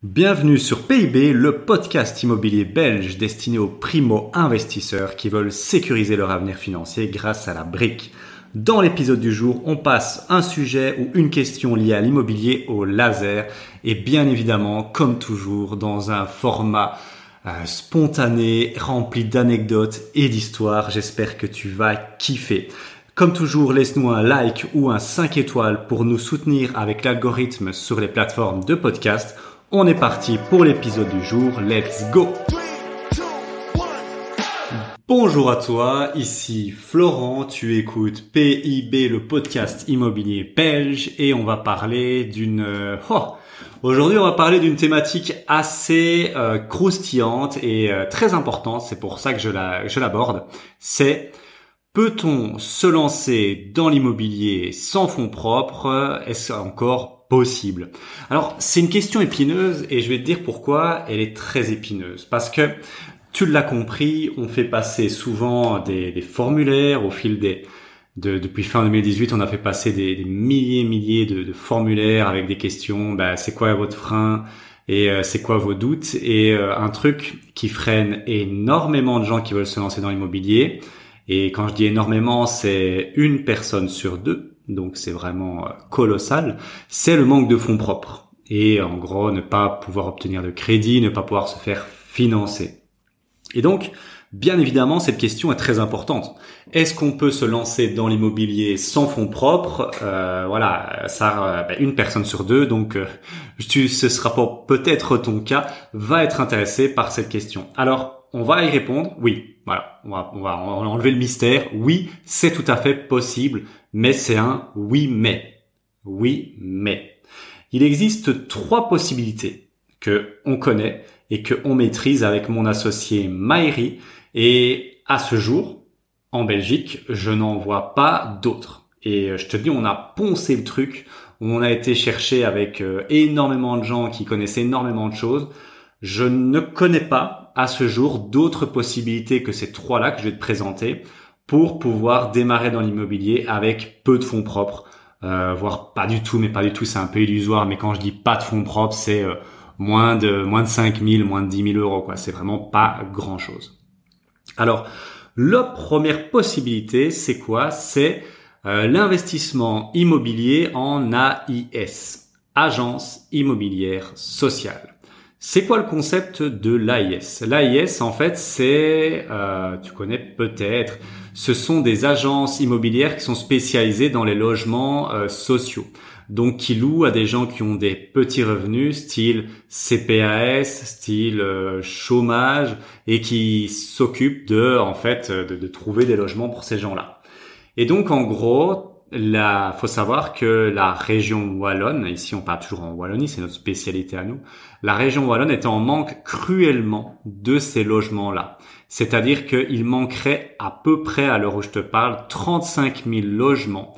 Bienvenue sur PIB, le podcast immobilier belge destiné aux primo-investisseurs qui veulent sécuriser leur avenir financier grâce à la brique. Dans l'épisode du jour, on passe un sujet ou une question liée à l'immobilier au laser et bien évidemment, comme toujours, dans un format spontané, rempli d'anecdotes et d'histoires. J'espère que tu vas kiffer. Comme toujours, laisse-nous un like ou un 5 étoiles pour nous soutenir avec l'algorithme sur les plateformes de podcast. On est parti pour l'épisode du jour, let's go! Bonjour à toi, ici Florent, tu écoutes PIB, le podcast immobilier belge et on va parler aujourd'hui on va parler d'une thématique assez croustillante et très importante, c'est pour ça que je l'aborde, c'est: peut-on se lancer dans l'immobilier sans fonds propres? Est-ce encore possible? Alors, c'est une question épineuse et je vais te dire pourquoi elle est très épineuse. Parce que, tu l'as compris, on fait passer souvent des formulaires au fil depuis fin 2018, on a fait passer des milliers de formulaires avec des questions. C'est quoi votre frein? Et c'est quoi vos doutes? Et un truc qui freine énormément de gens qui veulent se lancer dans l'immobilier. Et quand je dis énormément, c'est une personne sur deux, donc c'est vraiment colossal, c'est le manque de fonds propres. Et en gros, ne pas pouvoir obtenir de crédit, ne pas pouvoir se faire financer. Et donc, bien évidemment, cette question est très importante. Est-ce qu'on peut se lancer dans l'immobilier sans fonds propres? Une personne sur deux, donc ce sera peut-être ton cas, va être intéressé par cette question. Alors, on va y répondre. Oui, voilà. On va enlever le mystère. Oui, c'est tout à fait possible, mais c'est un oui, mais. Oui, mais. Il existe 3 possibilités que on connaît et que on maîtrise avec mon associé Maëri. Et à ce jour, en Belgique, je n'en vois pas d'autres. Et je te dis, on a poncé le truc. On a été chercher avec énormément de gens qui connaissaient énormément de choses. Je ne connais pas à ce jour d'autres possibilités que ces 3-là que je vais te présenter pour pouvoir démarrer dans l'immobilier avec peu de fonds propres, voire pas du tout, mais pas du tout, c'est un peu illusoire. Mais quand je dis pas de fonds propres, c'est moins de 5 000, moins de 10 000 euros, quoi. C'est vraiment pas grand chose. Alors, la première possibilité, c'est quoi? C'est l'investissement immobilier en AIS, Agence Immobilière Sociale. C'est quoi le concept de l'AIS? L'AIS, en fait, tu connais peut-être, ce sont des agences immobilières qui sont spécialisées dans les logements sociaux. Donc, qui louent à des gens qui ont des petits revenus, style CPAS, style chômage, et qui s'occupent de trouver des logements pour ces gens-là. Et donc, en gros, faut savoir que la région wallonne, ici on parle toujours en Wallonie, c'est notre spécialité à nous, la région wallonne est en manque cruellement de ces logements-là. C'est-à-dire qu'il manquerait à peu près, à l'heure où je te parle, 35 000 logements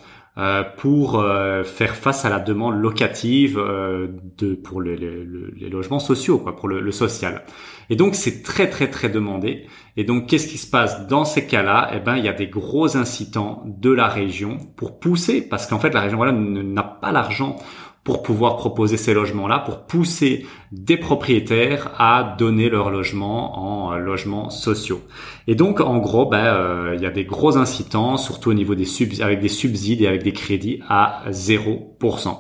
pour faire face à la demande locative pour les logements sociaux, quoi, pour le social. Et donc c'est très très très demandé. Et donc qu'est-ce qui se passe dans ces cas-là? Il y a des gros incitants de la région pour pousser, parce qu'en fait la région n'a pas l'argent pour pouvoir proposer ces logements-là, pour pousser des propriétaires à donner leur logement en logements sociaux. Et donc, en gros, il y a des gros incitants, surtout au niveau avec des subsides et avec des crédits à 0%.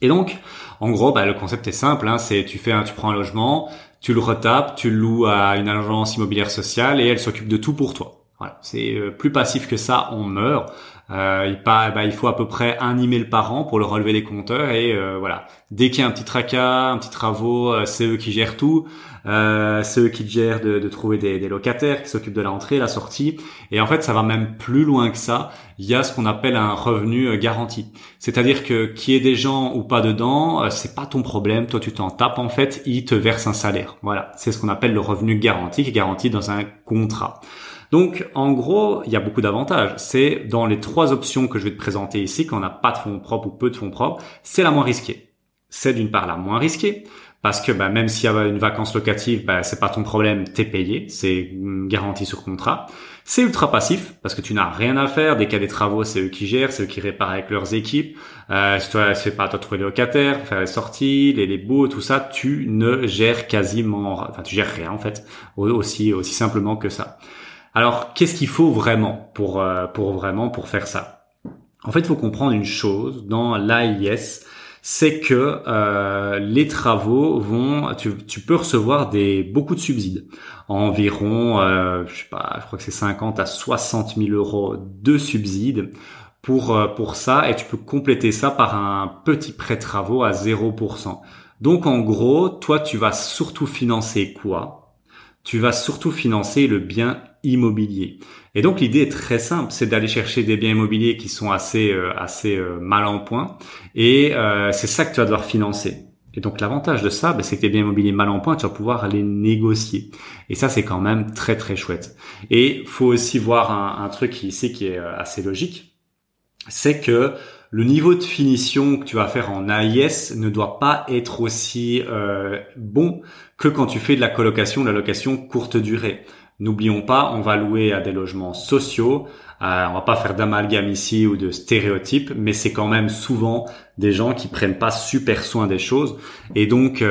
Et donc, en gros, le concept est simple, c'est tu prends un logement, tu le retapes, tu le loues à une agence immobilière sociale et elle s'occupe de tout pour toi. Voilà, c'est plus passif que ça, on meurt. Il faut à peu près un email par an pour le relever les compteurs et voilà. Dès qu'il y a un petit tracas, un petit travaux, c'est eux qui gèrent tout. C'est eux qui gèrent de trouver des locataires, qui s'occupent de l'entrée, la sortie. Et en fait, ça va même plus loin que ça. Il y a ce qu'on appelle un revenu garanti. C'est-à-dire que qu'il y ait des gens ou pas dedans, c'est pas ton problème. Toi, tu t'en tapes. En fait, ils te versent un salaire. Voilà. C'est ce qu'on appelle le revenu garanti, qui est garanti dans un contrat. Donc, en gros, il y a beaucoup d'avantages. C'est dans les 3 options que je vais te présenter ici, quand on n'a pas de fonds propres ou peu de fonds propres, c'est la moins risquée. C'est d'une part la moins risquée, parce que même s'il y a une vacance locative, c'est pas ton problème, t'es payé, c'est garanti sur contrat. C'est ultra passif parce que tu n'as rien à faire. Dès qu'il y a des travaux, c'est eux qui gèrent, c'est eux qui réparent avec leurs équipes. Si toi, c'est pas à toi de trouver les locataires, faire les sorties, les baux, tout ça, tu ne gères tu gères rien en fait. Aussi simplement que ça. Alors, qu'est-ce qu'il faut vraiment pour faire ça? En fait, il faut comprendre une chose dans l'AIS, c'est que les travaux tu peux recevoir beaucoup de subsides, environ, je crois que c'est 50 à 60 000 euros de subsides pour ça, et tu peux compléter ça par un petit prêt de travaux à 0%. Donc en gros, toi, tu vas surtout financer quoi? Tu vas surtout financer le bien immobilier. Et donc l'idée est très simple, c'est d'aller chercher des biens immobiliers qui sont assez mal en point, et c'est ça que tu vas devoir financer. Et donc l'avantage de ça, c'est que tes biens immobiliers mal en point, tu vas pouvoir les négocier. Et ça, c'est quand même très très chouette. Et faut aussi voir un truc ici qui est assez logique, c'est que le niveau de finition que tu vas faire en AIS ne doit pas être aussi bon que quand tu fais de la location courte durée. N'oublions pas, on va louer à des logements sociaux. On va pas faire d'amalgame ici ou de stéréotypes, mais c'est quand même souvent des gens qui prennent pas super soin des choses. Et donc,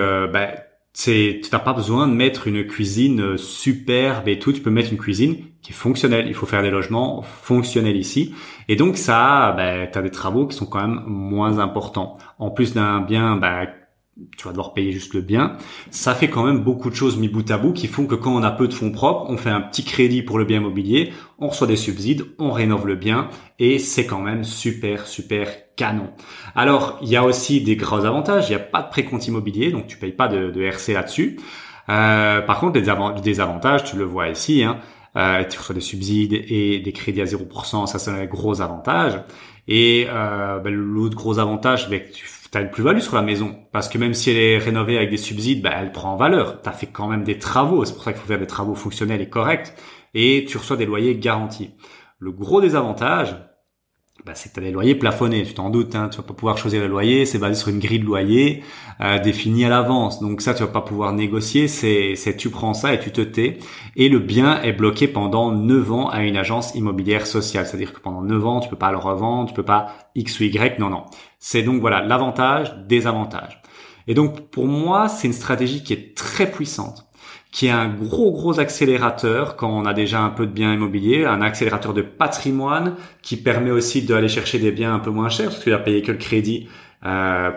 tu n'as pas besoin de mettre une cuisine superbe et tout. Tu peux mettre une cuisine qui est fonctionnelle. Il faut faire des logements fonctionnels ici. Et donc ça, t'as des travaux qui sont quand même moins importants. En plus d'un bien, tu vas devoir payer juste le bien. Ça fait quand même beaucoup de choses mis bout à bout qui font que quand on a peu de fonds propres, on fait un petit crédit pour le bien immobilier, on reçoit des subsides, on rénove le bien, et c'est quand même super, super canon. Alors, il y a aussi des gros avantages. Il n'y a pas de précompte immobilier, donc tu payes pas de RC là-dessus. Par contre, les désavantages, tu le vois ici, tu reçois des subsides et des crédits à 0%, ça c'est un gros avantage. Et l'autre gros avantage, c'est que tu as une plus-value sur la maison, parce que même si elle est rénovée avec des subsides, elle prend en valeur. Tu as fait quand même des travaux, c'est pour ça qu'il faut faire des travaux fonctionnels et corrects, et tu reçois des loyers garantis. Le gros désavantage, c'est que tu as des loyers plafonnés, tu t'en doutes, tu vas pas pouvoir choisir le loyer, c'est basé sur une grille de loyer définie à l'avance. Donc ça, tu vas pas pouvoir négocier, c'est tu prends ça et tu te tais. Et le bien est bloqué pendant 9 ans à une agence immobilière sociale. C'est-à-dire que pendant 9 ans, tu peux pas le revendre, tu peux pas X ou Y, non. C'est donc voilà, l'avantage, désavantage. Et donc pour moi, c'est une stratégie qui est très puissante, qui est un gros accélérateur quand on a déjà un peu de biens immobiliers, un accélérateur de patrimoine qui permet aussi d'aller chercher des biens un peu moins chers, parce que tu vas payer que le crédit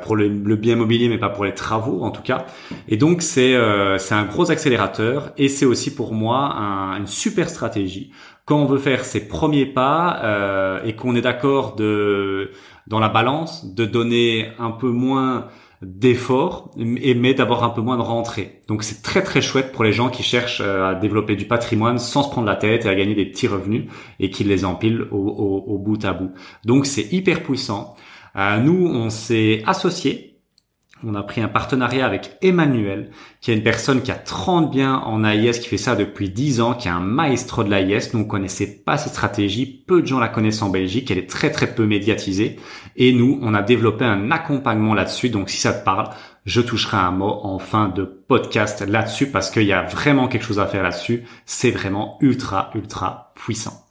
pour le bien immobilier, mais pas pour les travaux en tout cas. Et donc c'est un gros accélérateur, et c'est aussi pour moi une super stratégie quand on veut faire ses premiers pas et qu'on est d'accord dans la balance de donner un peu moins d'efforts mais d'avoir un peu moins de rentrée. Donc c'est très très chouette pour les gens qui cherchent à développer du patrimoine sans se prendre la tête et à gagner des petits revenus et qui les empilent au bout à bout. Donc c'est hyper puissant. Nous, on s'est associés. On a pris un partenariat avec Emmanuel, qui est une personne qui a 30 biens en AIS, qui fait ça depuis 10 ans, qui est un maestro de l'AIS. Nous, on connaissait pas cette stratégie. Peu de gens la connaissent en Belgique. Elle est très, très peu médiatisée. Et nous, on a développé un accompagnement là-dessus. Donc, si ça te parle, je toucherai un mot en fin de podcast là-dessus, parce qu'il y a vraiment quelque chose à faire là-dessus. C'est vraiment ultra, ultra puissant.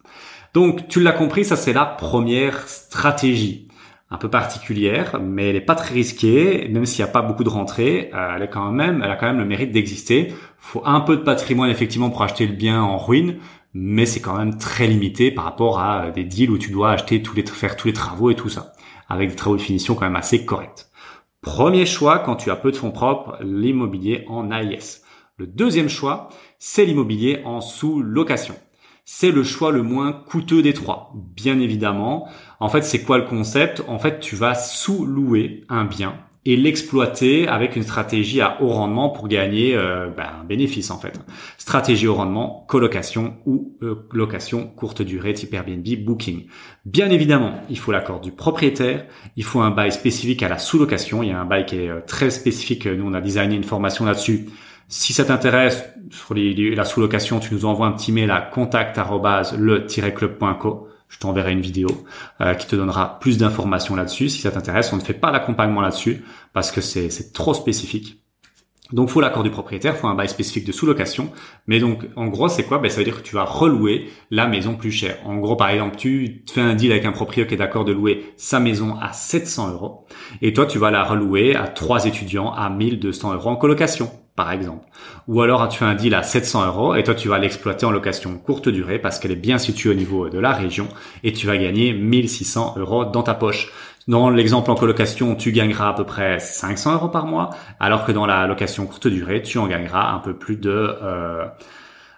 Donc, tu l'as compris, ça, c'est la première stratégie. Un peu particulière, mais elle est pas très risquée, même s'il n'y a pas beaucoup de rentrées, elle a quand même le mérite d'exister. Faut un peu de patrimoine effectivement pour acheter le bien en ruine, mais c'est quand même très limité par rapport à des deals où tu dois faire tous les travaux et tout ça, avec des travaux de finition quand même assez corrects. Premier choix, quand tu as peu de fonds propres, l'immobilier en AIS. Le deuxième choix, c'est l'immobilier en sous-location. C'est le choix le moins coûteux des trois, bien évidemment. En fait, c'est quoi le concept? En fait, tu vas sous-louer un bien et l'exploiter avec une stratégie à haut rendement pour gagner un bénéfice en fait. Stratégie haut rendement, colocation ou location courte durée type Airbnb, Booking. Bien évidemment, il faut l'accord du propriétaire, il faut un bail spécifique à la sous-location. Il y a un bail qui est très spécifique, nous on a designé une formation là-dessus. Si ça t'intéresse, sur la sous-location, tu nous envoies un petit mail à contact@le-club.co. Je t'enverrai une vidéo qui te donnera plus d'informations là-dessus. Si ça t'intéresse, on ne fait pas l'accompagnement là-dessus parce que c'est trop spécifique. Donc, faut l'accord du propriétaire, faut un bail spécifique de sous-location. Mais donc, en gros, c'est quoi? Ça veut dire que tu vas relouer la maison plus chère. En gros, par exemple, tu fais un deal avec un propriétaire qui est d'accord de louer sa maison à 700 euros. Et toi, tu vas la relouer à 3 étudiants à 1200 euros en colocation, par exemple. Ou alors, tu fais un deal à 700 euros et toi, tu vas l'exploiter en location courte durée parce qu'elle est bien située au niveau de la région et tu vas gagner 1600 euros dans ta poche. Dans l'exemple en colocation, tu gagneras à peu près 500 euros par mois, alors que dans la location courte durée, tu en gagneras un peu plus de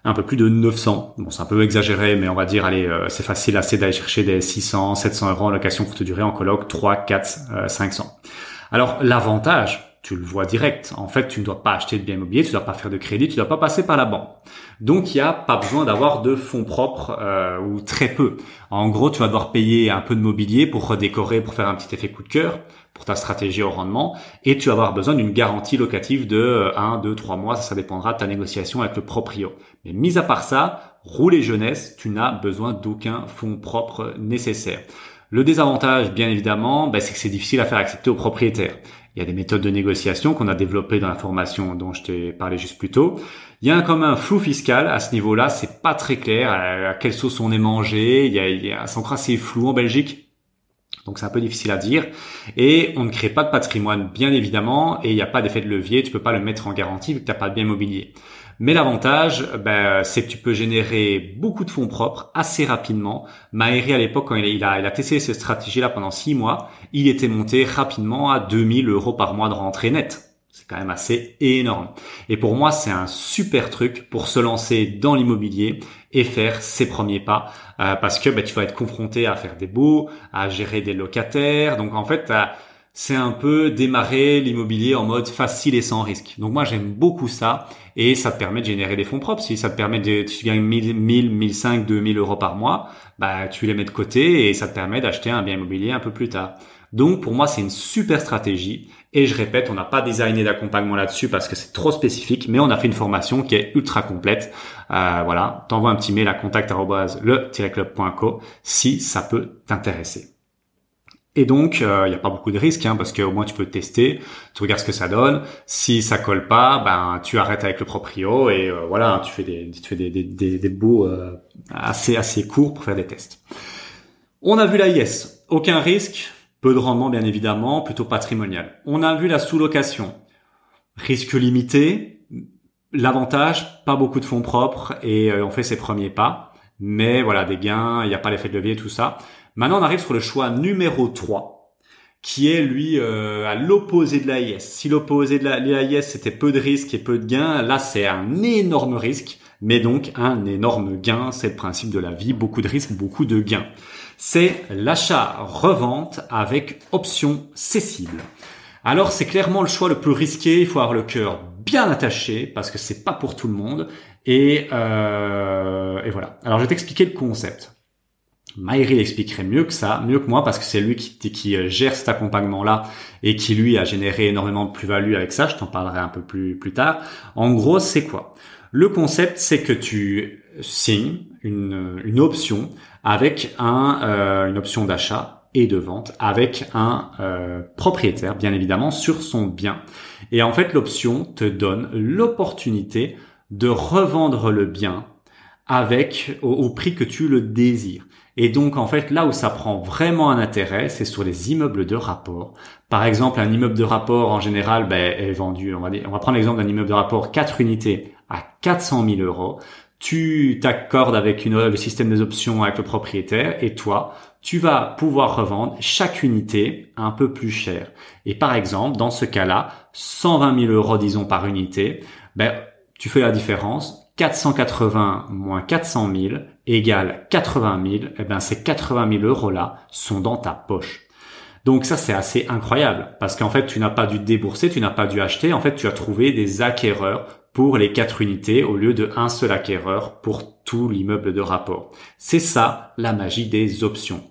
900. Bon, c'est un peu exagéré, mais on va dire, allez, c'est facile assez d'aller chercher des 600, 700 euros en location courte durée, en coloc 3, 4, 500. Alors, l'avantage, tu le vois direct. En fait, tu ne dois pas acheter de bien immobilier, tu ne dois pas faire de crédit, tu ne dois pas passer par la banque. Donc, il n'y a pas besoin d'avoir de fonds propres ou très peu. En gros, tu vas devoir payer un peu de mobilier pour redécorer, pour faire un petit effet coup de cœur pour ta stratégie au rendement. Et tu vas avoir besoin d'une garantie locative de 1, 2, 3 mois. Ça dépendra de ta négociation avec le proprio. Mais mis à part ça, rouler jeunesse, tu n'as besoin d'aucun fonds propre nécessaire. Le désavantage, bien évidemment, c'est que c'est difficile à faire accepter aux propriétaires. Il y a des méthodes de négociation qu'on a développées dans la formation dont je t'ai parlé juste plus tôt. Il y a comme un flou fiscal à ce niveau-là, c'est pas très clair à quelle sauce on est mangé. C'est encore assez flou en Belgique, donc c'est un peu difficile à dire. Et on ne crée pas de patrimoine, bien évidemment, et il n'y a pas d'effet de levier. Tu peux pas le mettre en garantie vu que t'as pas de bien immobilier. Mais l'avantage, c'est que tu peux générer beaucoup de fonds propres assez rapidement. Maëri, à l'époque, quand il a testé cette stratégie-là pendant 6 mois, il était monté rapidement à 2000 euros par mois de rentrée nette. C'est quand même assez énorme. Et pour moi, c'est un super truc pour se lancer dans l'immobilier et faire ses premiers pas. Parce que tu vas être confronté à faire des baux, à gérer des locataires. Donc en fait, c'est un peu démarrer l'immobilier en mode facile et sans risque. Donc moi, j'aime beaucoup ça et ça te permet de générer des fonds propres. Si ça te permet tu gagnes 1000, 1500, 2000 euros par mois, tu les mets de côté et ça te permet d'acheter un bien immobilier un peu plus tard. Donc pour moi, c'est une super stratégie et je répète, on n'a pas designé d'accompagnement là-dessus parce que c'est trop spécifique, mais on a fait une formation qui est ultra complète. Voilà, t'envoies un petit mail à contact@le-club.co si ça peut t'intéresser. Et donc, il n'y a pas beaucoup de risques, parce qu'au moins tu peux tester, tu regardes ce que ça donne. Si ça colle pas, tu arrêtes avec le proprio et voilà, tu fais des baux assez courts pour faire des tests. On a vu la IS, aucun risque, peu de rendement bien évidemment, plutôt patrimonial. On a vu la sous-location, risque limité, l'avantage, pas beaucoup de fonds propres et on fait ses premiers pas. Mais voilà, des gains, il n'y a pas l'effet de levier, tout ça. Maintenant, on arrive sur le choix numéro 3, qui est, lui, à l'opposé de l'AIS. Si l'opposé de l'AIS, c'était peu de risques et peu de gains, là, c'est un énorme risque, mais donc un énorme gain. C'est le principe de la vie, beaucoup de risques, beaucoup de gains. C'est l'achat-revente avec option cessible. Alors, c'est clairement le choix le plus risqué. Il faut avoir le cœur bien attaché parce que c'est pas pour tout le monde. Et voilà. Alors, je vais t'expliquer le concept. Maëri l'expliquerait mieux que moi, parce que c'est lui qui gère cet accompagnement-là et qui, lui, a généré énormément de plus-value avec ça. Je t'en parlerai un peu plus tard. En gros, c'est quoi? Le concept, c'est que tu signes une option avec une option d'achat et de vente avec un propriétaire, bien évidemment, sur son bien. Et en fait, l'option te donne l'opportunité de revendre le bien au prix que tu le désires. Et donc, en fait, là où ça prend vraiment un intérêt, c'est sur les immeubles de rapport. Par exemple, un immeuble de rapport, en général, est vendu, on va prendre l'exemple d'un immeuble de rapport 4 unités à 400 000 euros. Tu t'accordes avec le système des options avec le propriétaire et toi, tu vas pouvoir revendre chaque unité un peu plus cher. Et par exemple, dans ce cas-là, 120 000 euros, disons, par unité, tu fais la différence. 480 moins 400 000 égale 80 000. Ces 80 000 euros-là sont dans ta poche. Donc ça, c'est assez incroyable parce qu'en fait, tu n'as pas dû débourser, tu n'as pas dû acheter. En fait, tu as trouvé des acquéreurs pour les 4 unités au lieu d'un seul acquéreur pour tout l'immeuble de rapport. C'est ça, la magie des options.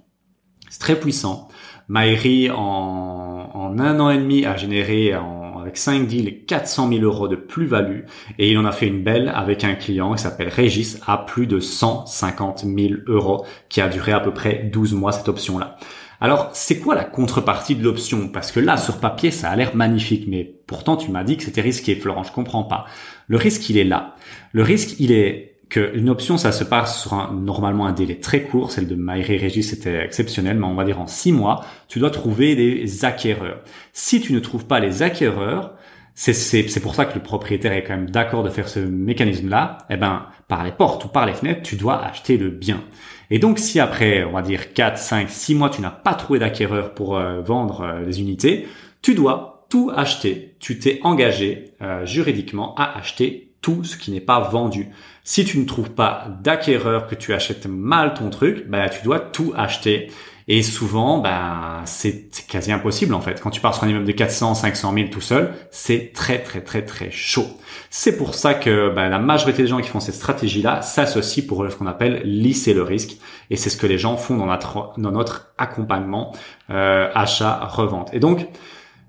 C'est très puissant. Maëri, en 1 an et demi, a généré avec 5 deals 400 000 euros de plus-value et il en a fait une belle avec un client qui s'appelle Régis à plus de 150 000 euros qui a duré à peu près 12 mois cette option-là. Alors, c'est quoi la contrepartie de l'option? Parce que là, sur papier, ça a l'air magnifique, mais pourtant, tu m'as dit que c'était risqué, Florent. Je comprends pas. Le risque, il est là. Le risque, il est qu'une option, ça se passe sur normalement un délai très court. Celle de Maïri Régis, c'était exceptionnel, mais on va dire en 6 mois, tu dois trouver des acquéreurs. Si tu ne trouves pas les acquéreurs, c'est pour ça que le propriétaire est quand même d'accord de faire ce mécanisme-là. Eh ben, par les portes ou par les fenêtres, tu dois acheter le bien. Et donc, si après, on va dire 4, 5, 6 mois, tu n'as pas trouvé d'acquéreur pour vendre les unités, tu dois tout acheter. Tu t'es engagé juridiquement à acheter tout ce qui n'est pas vendu. Si tu ne trouves pas d'acquéreur, que tu achètes mal ton truc, ben, tu dois tout acheter. Et souvent, ben, c'est quasi impossible, en fait. Quand tu pars sur un immeuble de 400, 500 000 tout seul, c'est très, très, très, très chaud. C'est pour ça que, ben, la majorité des gens qui font cette stratégie-là s'associent pour ce qu'on appelle lisser le risque. Et c'est ce que les gens font dans notre accompagnement, achat-revente. Et donc,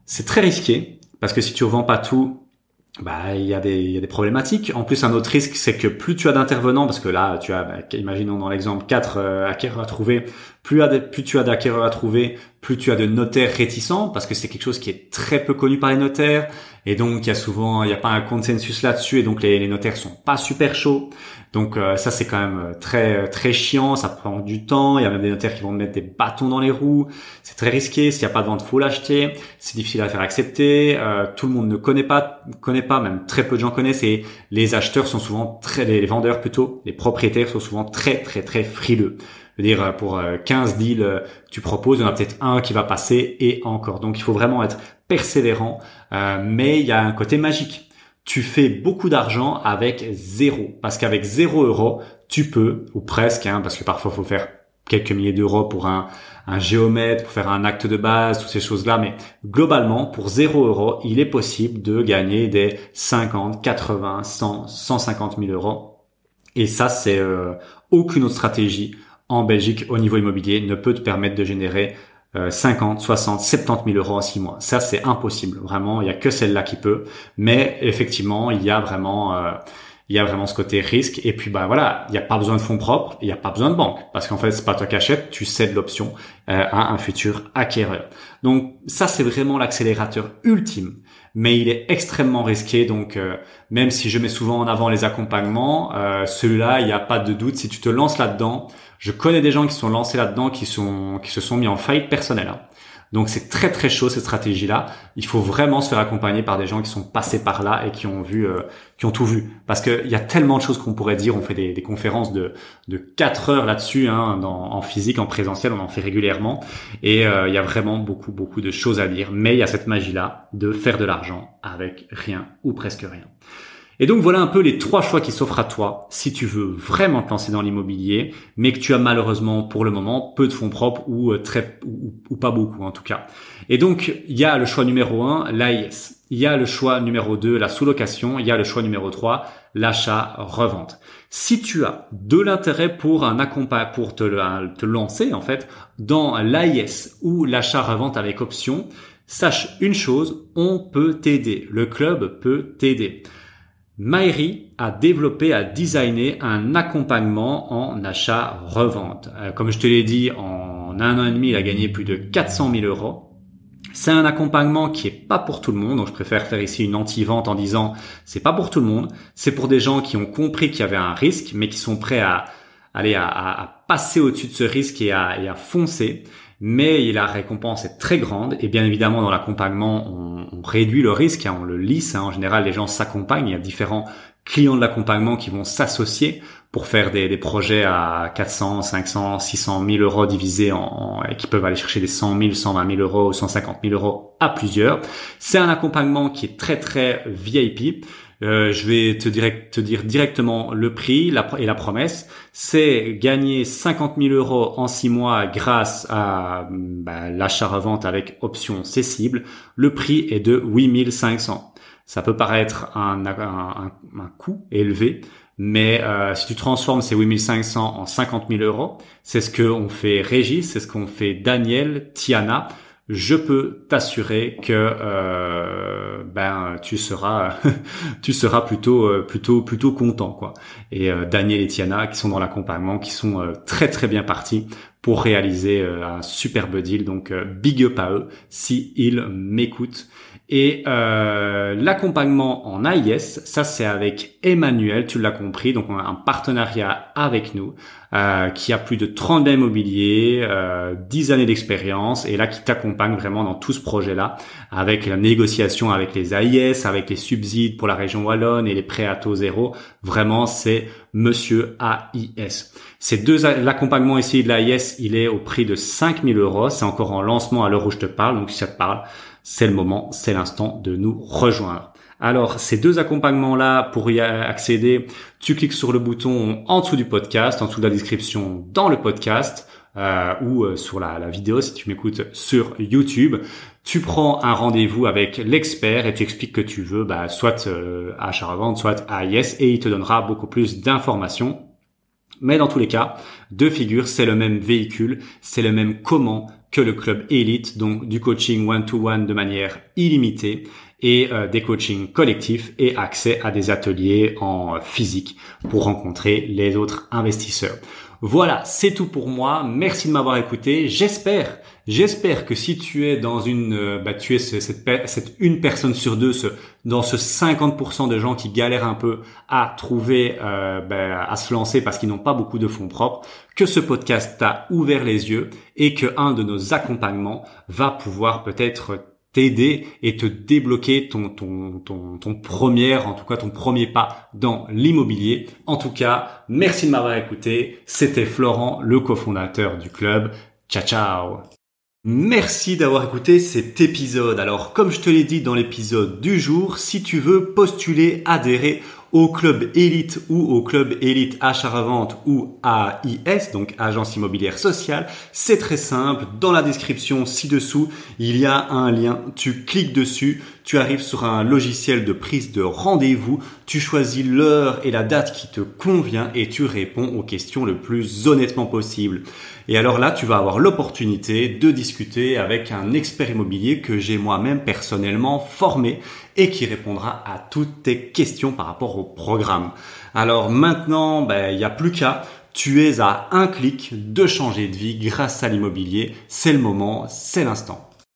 c'est très risqué parce que si tu revends pas tout, bah, il y a des problématiques. En plus, un autre risque, c'est que plus tu as d'intervenants, parce que là, tu as, imaginons dans l'exemple 4 acquéreurs à trouver, plus tu as d'acquéreurs à trouver, plus tu as de notaires réticents, parce que c'est quelque chose qui est très peu connu par les notaires, et donc il y a pas un consensus là-dessus, et donc les notaires sont pas super chauds. Donc ça, c'est quand même très très chiant, ça prend du temps, il y a même des notaires qui vont mettre des bâtons dans les roues, c'est très risqué, s'il n'y a pas de vente, faut l'acheter, c'est difficile à faire accepter, tout le monde ne connaît pas, même très peu de gens connaissent, et les acheteurs sont souvent les vendeurs plutôt, les propriétaires sont souvent très très très frileux. Je veux dire, pour 15 deals tu proposes, il y en a peut-être un qui va passer et encore. Donc il faut vraiment être persévérant, mais il y a un côté magique. Tu fais beaucoup d'argent avec zéro, parce qu'avec 0 €, tu peux, ou presque, parce que parfois il faut faire quelques milliers d'euros pour un géomètre, pour faire un acte de base, toutes ces choses-là, mais globalement, pour 0 €, il est possible de gagner des 50, 80, 100, 150 000 €. Et ça, c'est aucune autre stratégie en Belgique au niveau immobilier ne peut te permettre de générer 50, 60, 70 000 € en 6 mois. Ça, c'est impossible. Vraiment, il y a que celle-là qui peut. Mais effectivement, il y a vraiment ce côté risque. Et puis, bah voilà, il n'y a pas besoin de fonds propres, il n'y a pas besoin de banque, parce qu'en fait, c'est pas toi qui achètes, tu cèdes l'option à un futur acquéreur. Donc, ça, c'est vraiment l'accélérateur ultime. Mais il est extrêmement risqué. Donc, même si je mets souvent en avant les accompagnements, celui-là, il n'y a pas de doute. Si tu te lances là-dedans, je connais des gens qui sont lancés là-dedans, qui se sont mis en faillite personnelle. Donc c'est très très chaud cette stratégie-là. Il faut vraiment se faire accompagner par des gens qui sont passés par là et qui ont tout vu. Parce que il y a tellement de choses qu'on pourrait dire. On fait des conférences de 4 heures là-dessus, en physique, en présentiel, on en fait régulièrement. Et il y a vraiment beaucoup beaucoup de choses à dire. Mais il y a cette magie-là de faire de l'argent avec rien ou presque rien. Et donc voilà un peu les 3 choix qui s'offrent à toi si tu veux vraiment te lancer dans l'immobilier, mais que tu as malheureusement pour le moment peu de fonds propres ou pas beaucoup en tout cas. Et donc il y a le choix numéro 1, l'AIS. Il y a le choix numéro 2, la sous-location. Il y a le choix numéro 3, l'achat-revente. Si tu as de l'intérêt pour te lancer en fait dans l'AIS ou l'achat-revente avec option, sache une chose, on peut t'aider. Le club peut t'aider. Maïri a designé un accompagnement en achat-revente. Comme je te l'ai dit, en 1 an et demi, il a gagné plus de 400 000 €. C'est un accompagnement qui est pas pour tout le monde, donc je préfère faire ici une anti-vente en disant c'est pas pour tout le monde, c'est pour des gens qui ont compris qu'il y avait un risque, mais qui sont prêts à passer au-dessus de ce risque et à foncer. Mais la récompense est très grande et bien évidemment dans l'accompagnement on réduit le risque, on le lisse. En général les gens s'accompagnent, il y a différents clients de l'accompagnement qui vont s'associer pour faire des projets à 400, 500, 600 000 € divisés et qui peuvent aller chercher des 100 000, 120 000 € ou 150 000 € à plusieurs. C'est un accompagnement qui est très très VIP. Je vais te dire directement le prix et la promesse. C'est gagner 50 000 € en 6 mois grâce à l'achat-revente avec option cessible. Le prix est de 8 500. Ça peut paraître un coût élevé, mais si tu transformes ces 8 500 en 50 000 €, c'est ce qu'on fait Régis, c'est ce qu'on fait Daniel, Tiana. Je peux t'assurer que tu seras plutôt content quoi. Et Daniel et Tiana qui sont dans l'accompagnement, qui sont très très bien partis pour réaliser un superbe deal. Donc big up à eux si ils m'écoutent. Et l'accompagnement en AIS, ça c'est avec Emmanuel, tu l'as compris, donc on a un partenariat avec nous qui a plus de 30 ans immobiliers, 10 années d'expérience et là qui t'accompagne vraiment dans tout ce projet-là avec la négociation avec les AIS, avec les subsides pour la région wallonne et les prêts à taux zéro. Vraiment c'est Monsieur AIS. L'accompagnement ici de l'AIS, il est au prix de 5 000 €. C'est encore en lancement à l'heure où je te parle, donc si ça te parle, c'est le moment, c'est l'instant de nous rejoindre. Alors, ces 2 accompagnements-là, pour y accéder, tu cliques sur le bouton en dessous du podcast, en dessous de la description dans le podcast, ou sur la vidéo si tu m'écoutes sur YouTube. Tu prends un rendez-vous avec l'expert et tu expliques que tu veux, soit achat-revente, soit AIS, et il te donnera beaucoup plus d'informations. Mais dans tous les cas, de figure, c'est le même véhicule, c'est le même comment que le club élite, donc du coaching one-to-one de manière illimitée et des coachings collectifs et accès à des ateliers en physique pour rencontrer les autres investisseurs. Voilà, c'est tout pour moi. Merci de m'avoir écouté. J'espère que si tu es dans tu es cette une personne sur deux, dans ce 50% de gens qui galèrent un peu à trouver, à se lancer parce qu'ils n'ont pas beaucoup de fonds propres, que ce podcast t'a ouvert les yeux et que un de nos accompagnements va pouvoir peut-être t'aider et te débloquer ton premier pas dans l'immobilier. En tout cas, merci de m'avoir écouté. C'était Florent, le cofondateur du club. Ciao, ciao. Merci d'avoir écouté cet épisode. Alors, comme je te l'ai dit dans l'épisode du jour, si tu veux postuler, adhérer au club élite ou au club élite achat-revente ou AIS, donc agence immobilière sociale, c'est très simple. Dans la description ci-dessous, il y a un lien. Tu cliques dessus, tu arrives sur un logiciel de prise de rendez-vous, tu choisis l'heure et la date qui te convient et tu réponds aux questions le plus honnêtement possible. Et alors là, tu vas avoir l'opportunité de discuter avec un expert immobilier que j'ai moi-même personnellement formé et qui répondra à toutes tes questions par rapport au programme. Alors maintenant, il n'y a plus qu'à. Tu es à un clic de changer de vie grâce à l'immobilier. C'est le moment, c'est l'instant.